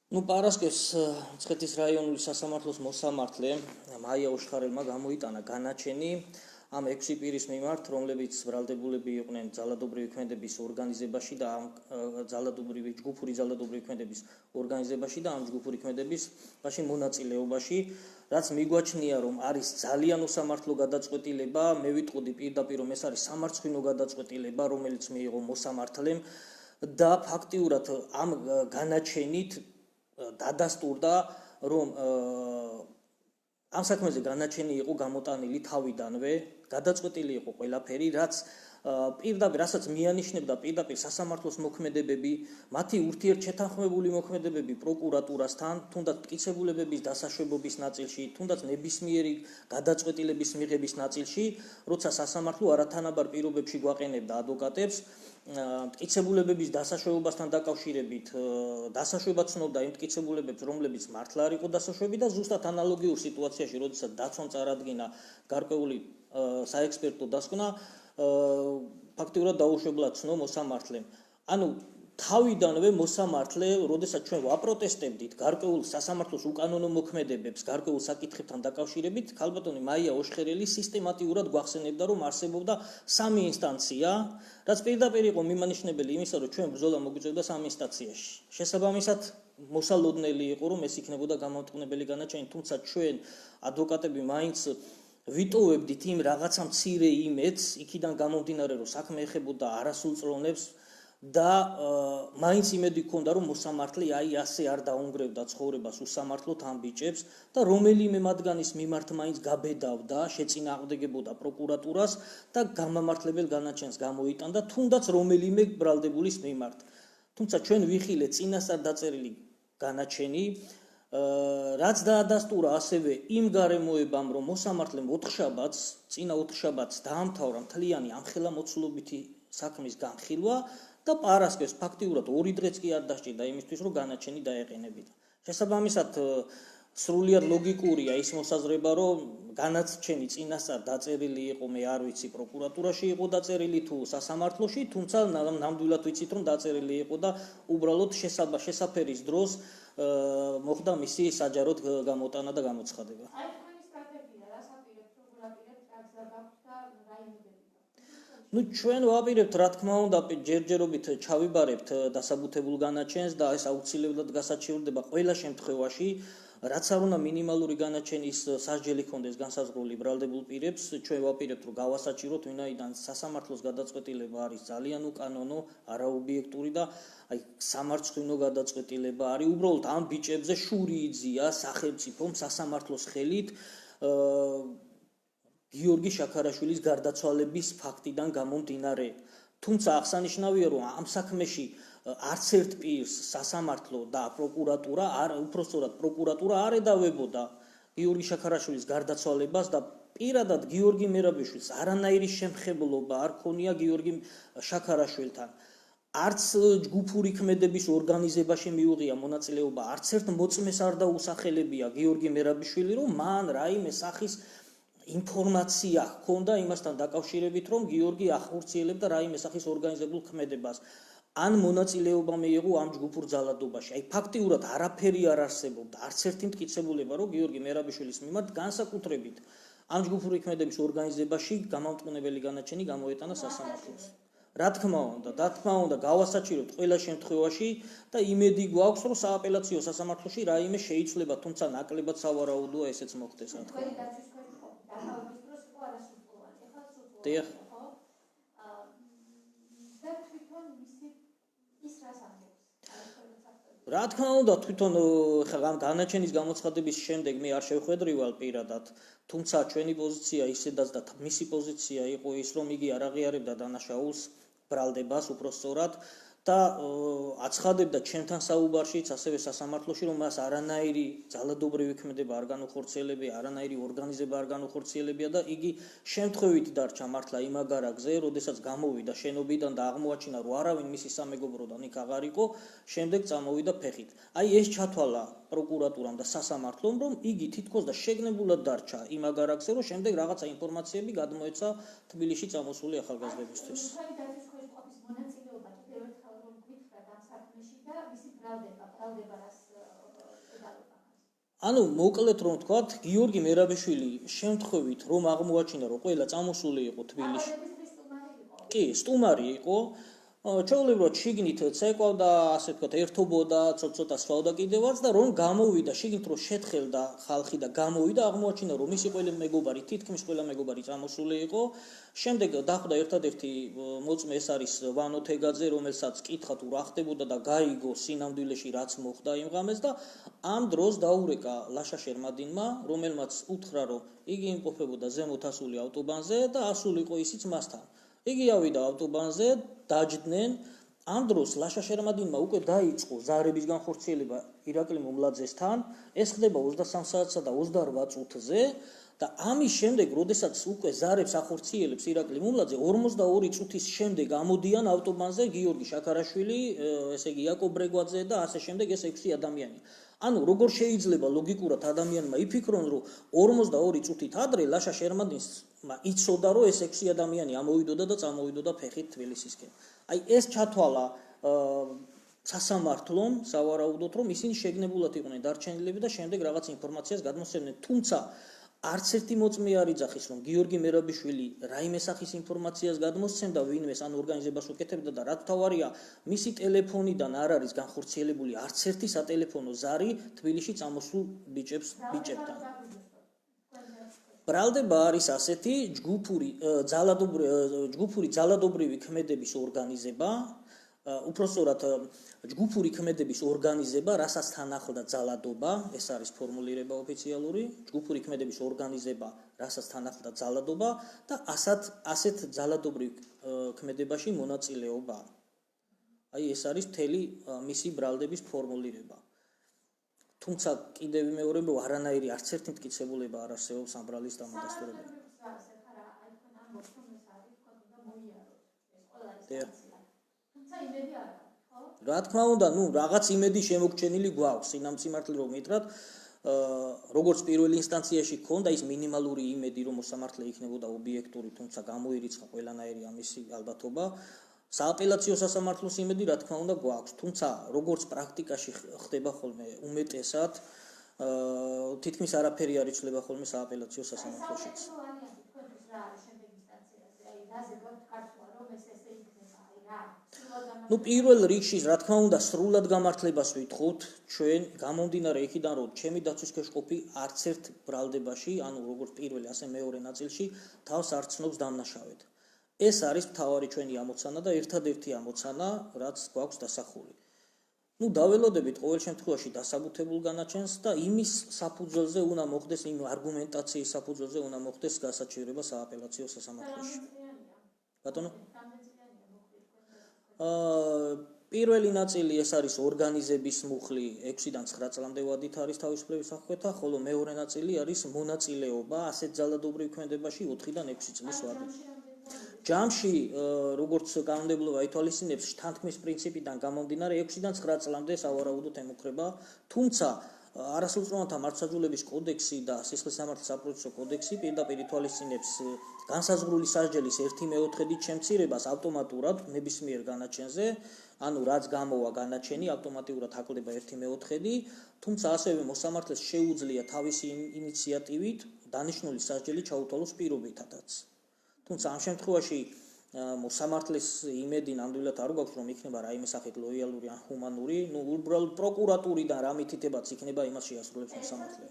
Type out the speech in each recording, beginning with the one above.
Ну, პარასკევს მცხეთის რაიონული სასამართლოს მოსამართლე მაია ოშხარელმა გამოიტანა განაჩენი ამ 6 პირის მიმართ, რომლებიც ბრალდებულები იყვნენ ძალადობრივი ქმედების ორგანიზებაში და ამ ჯგუფური ძალადობრივი ქმედების ორგანიზებაში და ამ ჯგუფური ქმედების მონაწილეობაში, რაც მიგვაჩნია, რომ არის ძალიან უსამართლო გადაწყვეტილება, მე ვიტყოდი პირდაპირ, რომ ეს არის სამარცხვინო გადაწყვეტილება, რომელიც მიიღო მოსამართლემ და ფაქტიურად ამ განაჩენით დადასტურდა, რომ ამ საქმეზე განაჩენი იყო გამოტანილი თავიდანვე, გადაწყვეტილი იყო ყველაფერი, რასაც მიანიშნებდა პირდაპირ სასამართლოს მოქმედებები, მათი ურთიერთშეთანხმებული მოქმედებები პროკურატურასთან, თუნდაც მტკიცებულებების დასაშვებობის ნაწილში, თუნდაც ნებისმიერი გადაწყვეტილების მიღების ნაწილში, როცა სასამართლო არათანაბარ პირობებში გვაყენებდა ადვოკატებს, მტკიცებულებების დასაშვებასთან დაკავშირებით დასაშვება ცნობდა იმ მტკიცებულებებს, რომლებიც მართლა არ იყო დასაშვები და ზუსტად ანალოგიურ სიტუაციაში, როდესაც დაცვამ წარადგინა გარკვეული საექსპერტო დასკვნა, ფაქტიურად დაუშვებლად ცნო მოსამართლემ. ანუ თავიდანვე მოსამართლე, როდესაც ჩვენ ვაპროტესტებდით გარკვეულ სასამართლოს უკანონო მოქმედებებს, გარკვეულ საკითხებთან დაკავშირებით, ქალბატონი მაია ოშხერელი სისტემატიურად გვახსენებდა, რომ არსებობდა 3 ინსტანცია, რაც პირდაპირ იყო მიმანიშნებელი იმისა, რომ ჩვენ ბრძოლა მოგვიწევდა 3 ინსტანციაში. შესაბამისად, მოსალოდნელი იყო, რომ ეს იქნებოდა გამამტყუნებელი განაჩენი, თუმცა ჩვენ ადვოკატები მაინც ვიტოვებდით იმ რაღაცა მცირე იმედს, იქიდან გამომდინარე, რომ საქმე ეხებოდა არასრულ წრონებს და მაინც იმედი ჰქონდა, რომ მოსამართლე ასე არ დაუნგრევდა ცხოვრებას უსამართლოდ ამ ბიჭებს და რომელიმე მათგანის მიმართ მაინც გაბედავდა, შეწინააღმდეგებოდა პროკურატურას და გამამართლებელ განაჩენს გამოიტანდა, თუნდაც რომელიმე ბრალდებულის მიმართ. თუმცა ჩვენ ვიხილეთ წინასწარ დაწერილი განაჩენი, რაც დაადასტურა ასევე იმ გარემოებამ, რომ მოსამართლემ წინა 4 შაბათს დაამთავრა მთლიანი ამხელამოცულობითი საქმის განხილვა და პარასკევს ფაქტიურად 2 დღეც კი არ დასჭირდა იმისთვის, რომ განაჩენი დაეყენებინა. შესაბამისად, სრულიად ლოგიკურია ის მოსაზრება, რომ განაჩენი წინასწარ დაწერილი იყო, მე არ ვიცი, პროკურატურაში იყო დაწერილი თუ სასამართლოში, თუმცა ნამდვილად ვიცით, რომ დაწერილი იყო და უბრალოდ შესაფერის დროს მოხდა მისი საჯაროდ გამოტანა და გამოცხადება. აი თქვენი სტრატეგია, რას აპირებთ, როგორ აპირებთ, რაც გაქვთ და რა იმედებით? Ну, ჩვენ ვაპირებთ, რა თქმა უნდა, ჯერჯერობით ჩავიბარებთ დასაბუთებულ განაჩენს და ეს აუცილებლად გასაჩივრდება ყველა შემთხვევაში, რაც არ უნდა მინიმალური განაჩენის სასჯელი ჰქონდეს განსაზღვრული ბრალდებულ პირებს, ჩვენ ვაპირებთ, რომ გავასაჩივროთ, ვინაიდან სასამართლოს გადაწყვეტილება არის ძალიან უკანონო, არაობიექტური და აი სამარცხვინო გადაწყვეტილება არის. უბრალოდ ამ ბიჭებზე შური იძლია სახელმწიფომ სასამართლოს ხელით გიორგი შაქარაშვილის გარდაცვალების ფაქტიდან გამომდინარე. თუმცა აღსანიშნავია, რომ ამ საქმეში არც ერთ პირს სასამართლო და პროკურატურა, უпростоრად პროკურატურა არ ედავებოდა გიორგი შაქარაშვილის გარდაცვალებას და პირადად გიორგი მერაბიშვილს არანაირი შემხებლობა არ ქონია გიორგი შაქარაშვილთან. არც ჯგუფური ქმედების ორგანიზებაში მიუღია მონაწილეობა, არც ერთ მოწმეს არ დაუსახელებია გიორგი მერაბიშვილი, რომ მან რაიმე სახის ინფორმაცია ჰქონდა იმასთან დაკავშირებით, რომ გიორგი ახორციელებდა რაიმე სახის ორგანიზებულ ქმედებას. ან მონაწილეობა მიიღო ამ ჯგუფურ ძალადობაში. აი ფაქტიურად არაფერი არ არსებობდა, არც ერთი მტკიცებულება, რომ გიორგი მერაბიშვილის მიმართ განსაკუთრებით ამ ჯგუფური ქმედების ორგანიზებაში გამამტყუნებელი განაჩენი გამოეტანა სასამართლოს. რა თქმა უნდა, გავასაჩივროთ ყველა შემთხვევაში და იმედი გვაქვს, რომ სააპელაციო სასამართლოში რაიმე შეიცვლება, თუმცა ნაკლებად სავარაუდოა ესეც მოხდეს, რა თქმა უნდა. დიახ. რა თქმა უნდა, თვითონ განაჩენის გამოცხადების შემდეგ მე არ შევხვედრივარ პირადად, თუმცა ჩვენი პოზიცია ისედაც და მისი პოზიცია იყო ის, რომ იგი არ აღიარებდა დანაშაულს, ბრალდებას უпростоრად და აცხადებდა ჩვენთან საუბარშიც, ასევე სასამართლოში, რომ მას არანაირი ძალადობრივი ქმედება არ განუხორციელებია, არანაირი ორგანიზება არ განუხორციელებია და იგი შემთხვევით დარჩა მართლა იმ აგარაკზე, როდესაც გამოვიდა შენობიდან და აღმოაჩინა, რომ არავინ მისი სამეგობროდან იქ აღარ იყო, შემდეგ წამოვიდა ფეხით. აი ეს ჩათვალა პროკურატურამ და სასამართლომ, რომ იგი თითქოს და შეგნებულად დარჩა იმ აგარაკზე, რომ შემდეგ რაღაცა ინფორმაციები გადმოეცა თბილისში წამოსული ახალგაზრდებისთვის. მონაწილეობა კიდევ ერთხელ რომ გითხრათ ამ საქმეში და მისი ბრალდება რას ანუ მოკლედ რომ ვთქვათ, გიორგი მერაბიშვილი შემთხვევით რომ აღმოაჩინა რომ ყველა წამოსული იყო თბილისში. კი, სტუმარი იყო. ჩვეულებრივად შიგნით ცეკვავდა, ასე ვთქვათ, ერთობოდა, ცოტა სხვაოდა კიდევაც და რომ გამოვიდა, შიგნით რომ შეთხელდა ხალხი და გამოვიდა, აღმოაჩინა რომ მისი ყველა მეგობარი, თითქმის ყველა მეგობარი წამოსული იყო. შემდეგ დახვდა ერთადერთი მოწმე, ეს არის ვანო თეგაძე, რომელსაც კითხა თუ რა ხდებოდა და გაიგო სინამდვილეში რაც მოხდა იმ ღამეს და ამ დროს დაურეკა ლაშა შერმადინმა, რომელმაც უთხრა რომ იგი იმყოფებოდა ზემოთ ასული ავტობანზე და ასულიყო ისიც მასთან. იგი ავიდა ავტობანზე, დაჯდნენ. ამ დროს ლაშა შერმადინმა უკვე დაიწყო ზარების განხორციელება ირაკლი მუმლაძესთან. ეს ხდება 23 საათსა და 28 წუთზე და ამის შემდეგ, როდესაც უკვე ზარებს ახორციელებს ირაკლი მუმლაძე, 42 წუთის შემდეგ ამოდიან ავტობანზე გიორგი შაქარაშვილი, ესე იგი იაკობ ბრეგვაძე და ასე შემდეგ ეს 6 ადამიანი. ანუ როგორ შეიძლება ლოგიკურად ადამიანმა იფიქრონ, რომ 42 წუთით ადრე ლაშა შერმადინს იცოდა რომ ეს 6 ადამიანი ამოვიდოდა და წამოვიდოდა ფეხით თბილისისკენ. აი ეს ჩათვალა სასამართლომ, სავარაუდოდ რომ ისინი შეგნებულად იყვნენ დარჩენილები და შემდეგ რაღაც ინფორმაციას გადმოსცემდნენ. თუმცა არც ერთი მოწმე არ იძახის რომ გიორგი მერაბიშვილი რაიმე სახის ინფორმაციას გადმოსცემდა ვინმეს ან ორგანიზებას უკეთებდა და რაც თავარია მისი ტელეფონიდან არ არის განხორციელებული არც ერთი სატელეფონო ზარი თბილისში წამოსულ ბიჭებთან. ბრალდება არის ასეთი ჯგუფური ძალადობრივი ქმედების ორგანიზება, უпростоრად ჯგუფური ქმედების ორგანიზება, რასაც თან ახლდა ძალადობა, ეს არის ფორმულირება ოფიციალური, ჯგუფური ქმედების ორგანიზება, რასაც თან ახლდა ძალადობა და ასეთ ძალადობრივ ქმედებაში მონაწილეობა. აი ეს არის მთელი მისი ბრალდების ფორმულირება. თუმცა კიდევ ვიმეორებ, რომ არანაირი არც ერთი მტკიცებულება არ არსებობს ამ ბრალის დამადასტურებელი. რა თქმა უნდა, რაღაც იმედი შემოგჩენილი გვაქვს, სინამსიმართლე რომ მითხრათ, როგორც პირველი ინსტანციაში ქონდა ის მინიმალური იმედი, რომ მოსამართლე იქნებოდა ობიექტური, თუმცა გამოირიცხა ყველანაირი ამისი ალბათობა. სააპელაციო სასამართლოს იმედი რა თქმა უნდა გვაქვს, თუმცა როგორც პრაქტიკაში ხდება ხოლმე უმეტესად, თითქმის არაფერი არ იცვლება ხოლმე სააპელაციო სასამართლოშიც. პირველ რიგში რა თქმა უნდა სრულად გამართლებას ვითხოვთ ჩვენ გამომდინარე იქიდან რომ ჩემი დაცვის ქვეშყოფი არც ერთ ბრალდებაში, ანუ როგორც პირველი ასე მეორე ნაწილში თავს არ ცნობს დამნაშავედ. ეს არის მთავარი ჩვენი ამოცანა და ერთადერთი ამოცანა, რაც გვაქვს დასახული. დაველოდებით ყოველ შემთხვევაში დასაბუთებულ განაჩენს და იმის საფუძველზე უნდა მოხდეს, იმ არგუმენტაციის საფუძველზე უნდა მოხდეს გასაჩივრება სააპელაციო სასამართლოში. ბატონო? პირველი ნაწილი ეს არის ორგანიზების მუხლი 6-დან 9 წლამდე ვადით არის თავისუფლების აღკვეთა, ხოლო მეორე ნაწილი არის მონაწილეობა ასეთ ძალადობრივ ქმედებაში 4-დან 6 წლის ვადით. ჯამში, როგორც კანონმდებლობა ითვალისწინებს, შთანთქმის პრინციპიდან გამომდინარე 6-დან 9 წლამდე სავარაუდოდ ემუქრება, თუმცა არასრულწლოვანთა მართლმსაჯულების კოდექსი და სისხლისამართლის საპროცესო კოდექსი პირდაპირ ითვალისწინებს განსაზღვრული სასჯელის 1/4-ით შემცირებას ავტომატურად ნებისმიერ განაჩენზე, ანუ რაც გამოვა განაჩენი ავტომატურად აკლდება 1/4, თუმცა ასევე მოსამართლეს შეუძლია თავისი ინიციატივით დანიშნული სასჯელი ჩაუთვალოს პირობითადაც. თუმცა ამ შემთხვევაში მოსამართლეს იმედი ნამდვილად არ გვაქვს, რომ იქნება რაიმე სახით ლოიალური ან ჰუმანური, უბრალოდ პროკურატურიდან რა მითითებაც იქნება, იმას შეასრულებს მოსამართლე.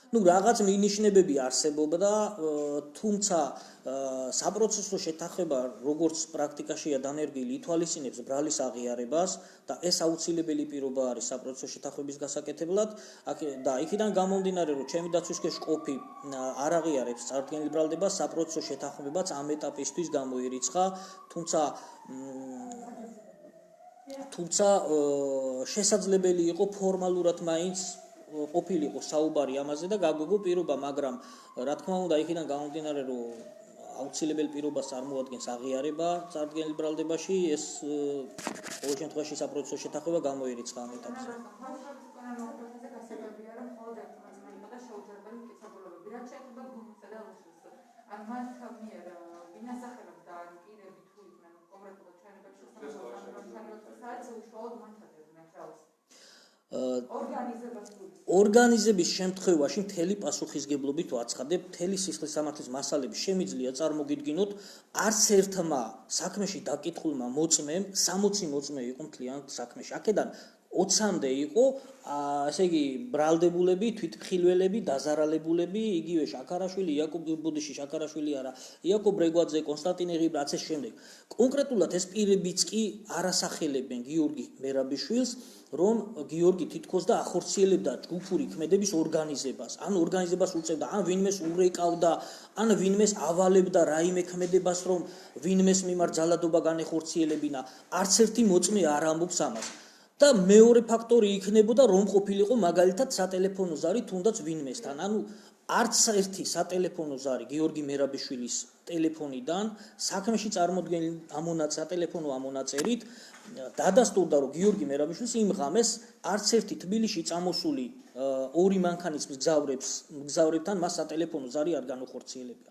რაღაც მინიშნებები არსებობდა, თუმცა საპროცესო შეთანხმება როგორც პრაქტიკაშია დანერგილი ითვალისწინებს ბრალის აღიარებას და ეს აუცილებელი პირობა არის საპროცესო შეთანხმების გასაკეთებლად და იქიდან გამომდინარე, რომ ჩემი დაცვის ქვეშ არ აღიარებს წარდგენილ ბრალდებას, საპროცესო შეთანხმებაც ამ ეტაპისთვის გამოირიცხა, თუმცა შესაძლებელი იყო ფორმალურად მაინც ყოფილიყო საუბარი ამაზე და გაგვიგო პირობა, მაგრამ რა თქმა უნდა იქიდან გამომდინარე, რომ აუცილებელ პირობას წარმოადგენს აღიარება წარდგენილ ბრალდებაში, ეს ყოველ შემთხვევაში საპროცესო შეთანხმება გამოირიცხა ამ ეტაპზე. კოოპერაცია უშუალოდ მართლდება მეთაურს. ორგანიზების შემთხვევაში მთელი პასუხისგებლობით ვაცხადებ, მთელი სისხლის სამართლის მასალები შემიძლია წარმოგიდგინოთ, არც ერთმა საქმეში დაკითხულმა მოწმემ 60 მოწმე იყო მთლიანად საქმეში. აქედან 20-მდე იყო, ესე იგი, ბრალდებულები, თვითმხილველები, დაზარალებულები, იგივე შაქარაშვილი, იაკობ ბუდიში შაქარაშვილი არა, იაკობ რეგვაძე, კონსტანტინე ღიბრა, ასე შემდეგ. კონკრეტულად ეს პირებიც კი არასახელებენ გიორგი მერაბიშვილს, რომ გიორგი თითქოს და ახორციელებდა ჯგუფური ქმედების ორგანიზებას, ან ორგანიზებას უწევდა, ან ვინმეს ურეკავდა, ან ვინმეს ავალებდა რაიმე ქმედებას, რომ ვინმეს მიმართ ძალადობა განეხორციელებინა. არც ერთი მოწმე არ ამბობს ამას. და მეორე ფაქტორი იქნებოდა, რომ ყოფილიყო მაგალითად სატელეფონო ზარი თუნდაც ვინმესთან. ანუ არც ერთი სატელეფონო ზარი გიორგი მერაბიშვილის ტელეფონიდან საქმეში წარმოდგენილი სატელეფონო ამონაწერით დადასტურდა, რომ გიორგი მერაბიშვილს იმ ღამეს არც ერთი თბილისში წამოსული ორი მანქანის მგზავრებთან მას სატელეფონო ზარი არ განუხორციელებია.